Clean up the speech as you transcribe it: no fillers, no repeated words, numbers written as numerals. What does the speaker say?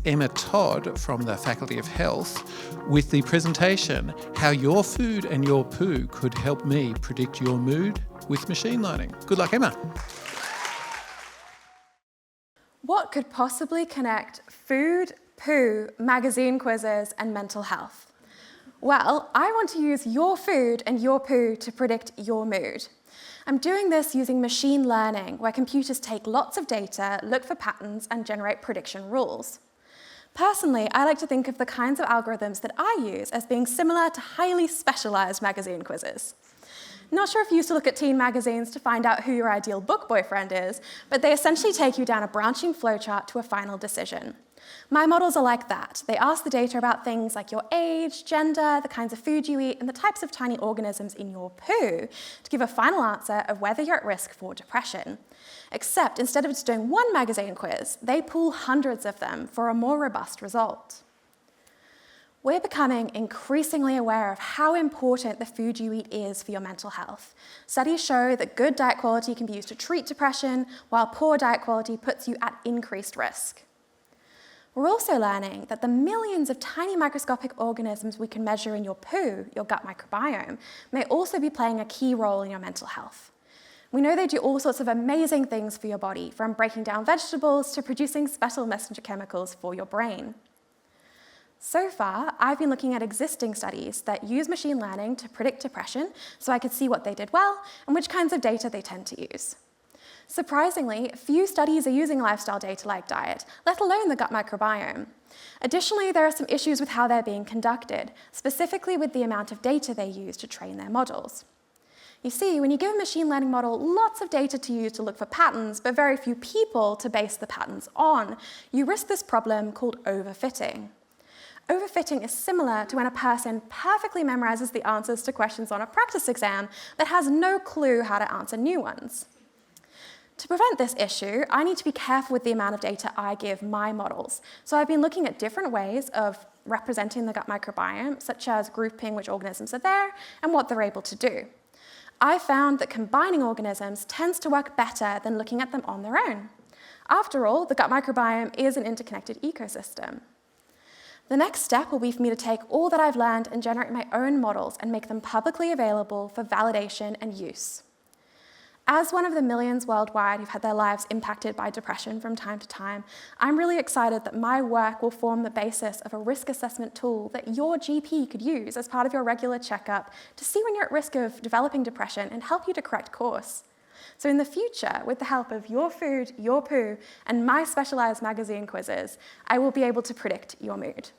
Emma Todd from the Faculty of Health with the presentation, How Your Food and Your Poo Could Help Me Predict Your Mood with Machine Learning. Good luck, Emma. What could possibly connect food, poo, magazine quizzes, and mental health? Well, I want to use your food and your poo to predict your mood. I'm doing this using machine learning, where computers take lots of data, look for patterns, and generate prediction rules. Personally, I like to think of the kinds of algorithms that I use as being similar to highly specialized magazine quizzes. Not sure if you used to look at teen magazines to find out who your ideal book boyfriend is, but they essentially take you down a branching flowchart to a final decision. My models are like that. They ask the data about things like your age, gender, the kinds of food you eat, and the types of tiny organisms in your poo to give a final answer of whether you're at risk for depression. Except instead of just doing one magazine quiz, they pool hundreds of them for a more robust result. We're becoming increasingly aware of how important the food you eat is for your mental health. Studies show that good diet quality can be used to treat depression, while poor diet quality puts you at increased risk. We're also learning that the millions of tiny microscopic organisms we can measure in your poo, your gut microbiome, may also be playing a key role in your mental health. We know they do all sorts of amazing things for your body, from breaking down vegetables to producing special messenger chemicals for your brain. So far, I've been looking at existing studies that use machine learning to predict depression so I could see what they did well and which kinds of data they tend to use. Surprisingly, few studies are using lifestyle data like diet, let alone the gut microbiome. Additionally, there are some issues with how they're being conducted, specifically with the amount of data they use to train their models. You see, when you give a machine learning model lots of data to use to look for patterns, but very few people to base the patterns on, you risk this problem called overfitting. Overfitting is similar to when a person perfectly memorizes the answers to questions on a practice exam but has no clue how to answer new ones. To prevent this issue, I need to be careful with the amount of data I give my models. So I've been looking at different ways of representing the gut microbiome, such as grouping which organisms are there and what they're able to do. I found that combining organisms tends to work better than looking at them on their own. After all, the gut microbiome is an interconnected ecosystem. The next step will be for me to take all that I've learned and generate my own models and make them publicly available for validation and use. As one of the millions worldwide who've had their lives impacted by depression from time to time, I'm really excited that my work will form the basis of a risk assessment tool that your GP could use as part of your regular checkup to see when you're at risk of developing depression and help you to correct course. So in the future, with the help of your food, your poo, and my specialized magazine quizzes, I will be able to predict your mood.